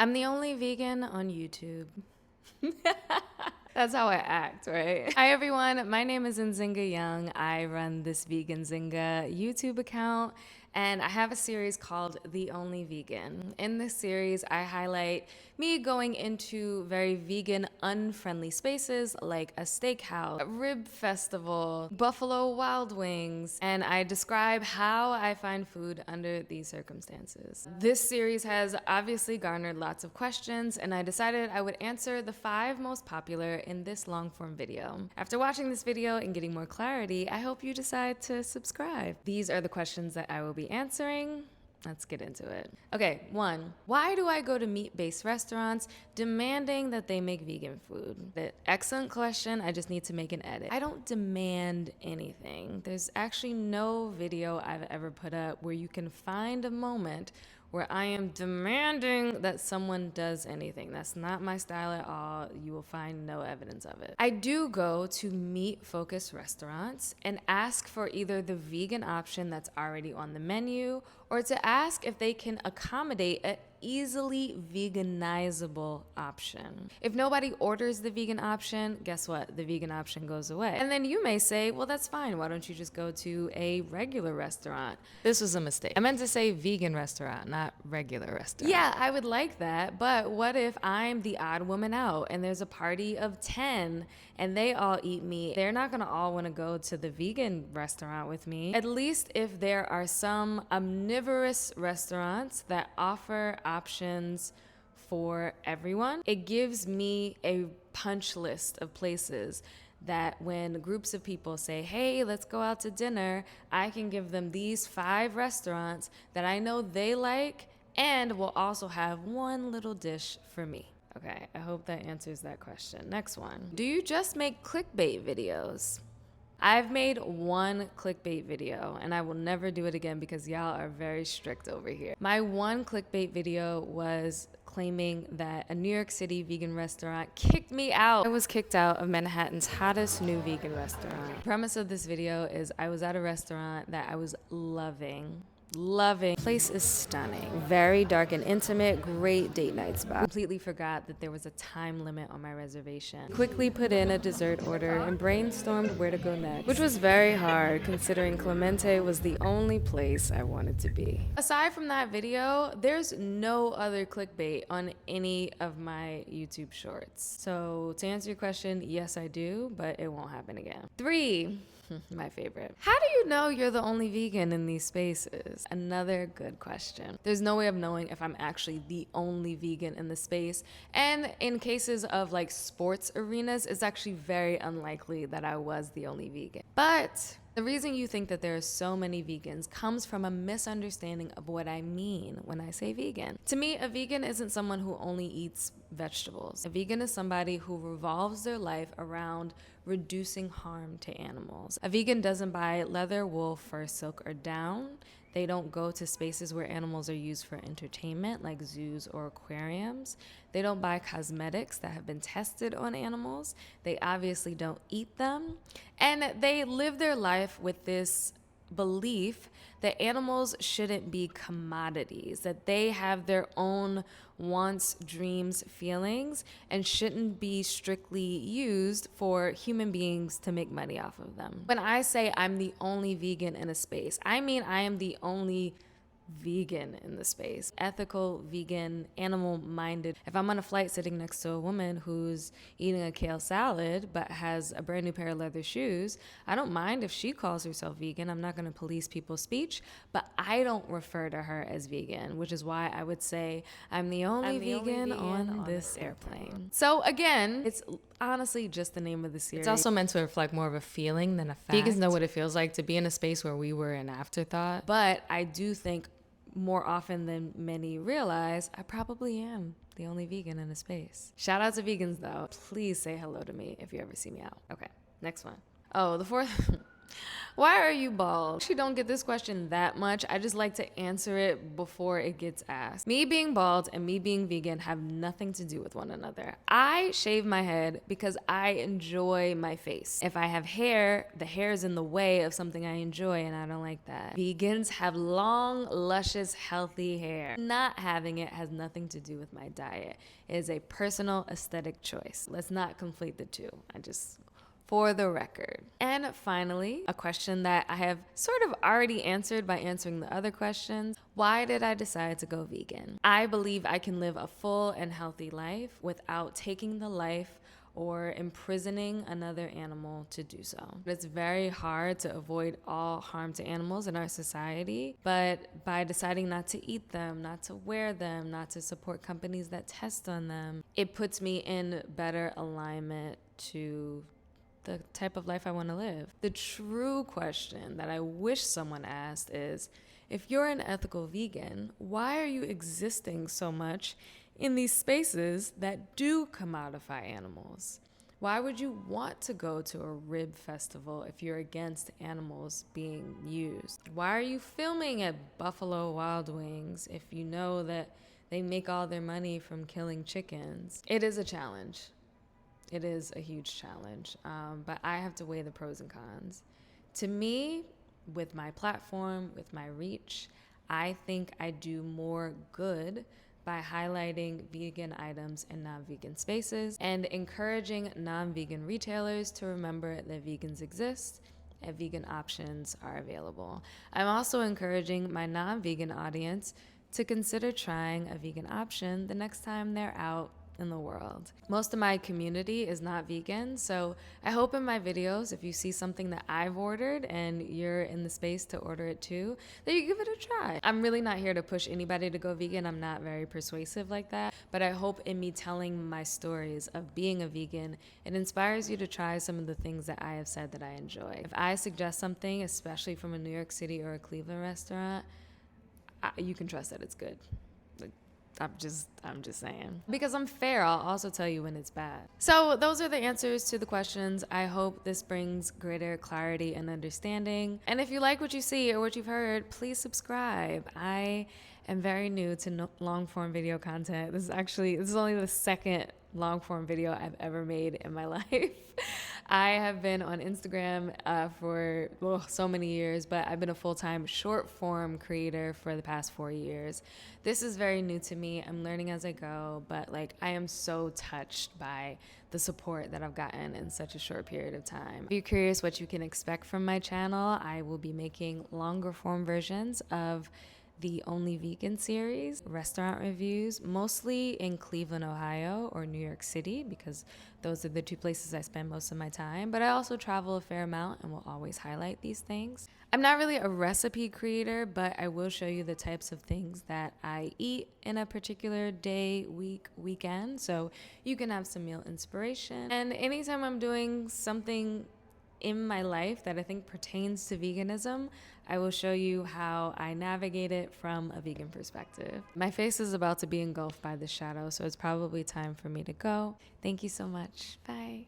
I'm the only vegan on YouTube. That's how I act, right? Hi everyone, my name is Nzinga Young. I run this Vegan Zinga YouTube account and I have a series called The Only Vegan. In this series, I highlight me going into very vegan, unfriendly spaces like a steakhouse, a rib festival, Buffalo Wild Wings, and I describe how I find food under these circumstances. This series has obviously garnered lots of questions, and I decided I would answer the 5 most popular in this long form video. After watching this video and getting more clarity, I hope you decide to subscribe. These are the questions that I will be answering. Let's get into it. Okay, 1. Why do I go to meat-based restaurants demanding that they make vegan food? Excellent question. I just need to make an edit. I don't demand anything. There's actually no video I've ever put up where you can find a moment where I am demanding that someone does anything. That's not my style at all. You will find no evidence of it. I do go to meat-focused restaurants and ask for either the vegan option that's already on the menu or to ask if they can accommodate an easily veganizable option. If nobody orders the vegan option, guess what? The vegan option goes away. And then you may say, well, that's fine. Why don't you just go to a regular restaurant? This was a mistake. I meant to say vegan restaurant, not regular restaurant. Yeah, I would like that. But what if I'm the odd woman out and there's a party of 10 and they all eat meat? They're not gonna all wanna go to the vegan restaurant with me. At least if there are some omnivorous restaurants that offer options for everyone, it gives me a punch list of places that when groups of people say, hey, let's go out to dinner, I can give them these 5 restaurants that I know they like and will also have one little dish for me. Okay, I hope that answers that question. Next one. Do you just make clickbait videos? I've made one clickbait video and I will never do it again because y'all are very strict over here. My one clickbait video was claiming that a New York City vegan restaurant kicked me out. I was kicked out of Manhattan's hottest new vegan restaurant. The premise of this video is I was at a restaurant that I was loving. Place is stunning, very dark and intimate, great date night spot. Completely forgot that there was a time limit on my reservation. Quickly put in a dessert order and brainstormed where to go next, which was very hard considering Clemente was the only place I wanted to be. Aside from that video, there's no other clickbait on any of my YouTube shorts. So to answer your question, yes I do, but it won't happen again. 3. My favorite. How do you know you're the only vegan in these spaces? Another good question. There's no way of knowing if I'm actually the only vegan in the space. And in cases of like sports arenas, it's actually very unlikely that I was the only vegan. But the reason you think that there are so many vegans comes from a misunderstanding of what I mean when I say vegan. To me, a vegan isn't someone who only eats vegetables. A vegan is somebody who revolves their life around reducing harm to animals. A vegan doesn't buy leather, wool, fur, silk, or down. They don't go to spaces where animals are used for entertainment, like zoos or aquariums. They don't buy cosmetics that have been tested on animals. They obviously don't eat them. And they live their life with this belief that animals shouldn't be commodities, that they have their own wants, dreams, feelings, and shouldn't be strictly used for human beings to make money off of them. When I say I'm the only vegan in a space, I mean I am the only vegan in the space. Ethical, vegan, animal-minded. If I'm on a flight sitting next to a woman who's eating a kale salad but has a brand new pair of leather shoes, I don't mind if she calls herself vegan. I'm not going to police people's speech, but I don't refer to her as vegan, which is why I would say I'm the only vegan on this airplane. So again, it's honestly just the name of the series. It's also meant to reflect more of a feeling than a fact. Vegans know what it feels like to be in a space where we were an afterthought, but I do think more often than many realize, I probably am the only vegan in a space. Shout out to vegans though. Please say hello to me if you ever see me out. Okay, next one. Oh, the fourth Why are you bald? I actually don't get this question that much. I just like to answer it before it gets asked. Me being bald and me being vegan have nothing to do with one another. I shave my head because I enjoy my face. If I have hair, the hair is in the way of something I enjoy, and I don't like that. Vegans have long, luscious, healthy hair. Not having it has nothing to do with my diet. It is a personal aesthetic choice. Let's not conflate the two. For the record. And finally, a question that I have sort of already answered by answering the other questions. Why did I decide to go vegan? I believe I can live a full and healthy life without taking the life or imprisoning another animal to do so. It's very hard to avoid all harm to animals in our society, but by deciding not to eat them, not to wear them, not to support companies that test on them, it puts me in better alignment to the type of life I want to live. The true question that I wish someone asked is, if you're an ethical vegan, why are you existing so much in these spaces that do commodify animals? Why would you want to go to a rib festival if you're against animals being used? Why are you filming at Buffalo Wild Wings if you know that they make all their money from killing chickens? It is a challenge. It is a huge challenge, but I have to weigh the pros and cons. To me, with my platform, with my reach, I think I do more good by highlighting vegan items in non-vegan spaces and encouraging non-vegan retailers to remember that vegans exist and vegan options are available. I'm also encouraging my non-vegan audience to consider trying a vegan option the next time they're out in the world. Most of my community is not vegan, so I hope in my videos, if you see something that I've ordered and you're in the space to order it too, that you give it a try. I'm really not here to push anybody to go vegan. I'm not very persuasive like that, but I hope in me telling my stories of being a vegan, it inspires you to try some of the things that I have said that I enjoy. If I suggest something, especially from a New York City or a Cleveland restaurant, you can trust that it's good. I'm just saying. Because I'm fair, I'll also tell you when it's bad. So those are the answers to the questions. I hope this brings greater clarity and understanding. And if you like what you see or what you've heard, please subscribe. I am very new to long form video content. This is only the second long form video I've ever made in my life. I have been on Instagram for so many years, but I've been a full-time short form creator for the past 4 years. This is very new to me. I'm learning as I go, but I am so touched by the support that I've gotten in such a short period of time. If you're curious what you can expect from my channel, I will be making longer form versions of the Only Vegan series, restaurant reviews, mostly in Cleveland, Ohio, or New York City, because those are the two places I spend most of my time. But I also travel a fair amount and will always highlight these things. I'm not really a recipe creator, but I will show you the types of things that I eat in a particular day, week, weekend, so you can have some meal inspiration. And anytime I'm doing something in my life that I think pertains to veganism, I will show you how I navigate it from a vegan perspective. My face is about to be engulfed by the shadow, so it's probably time for me to go. Thank you so much. Bye.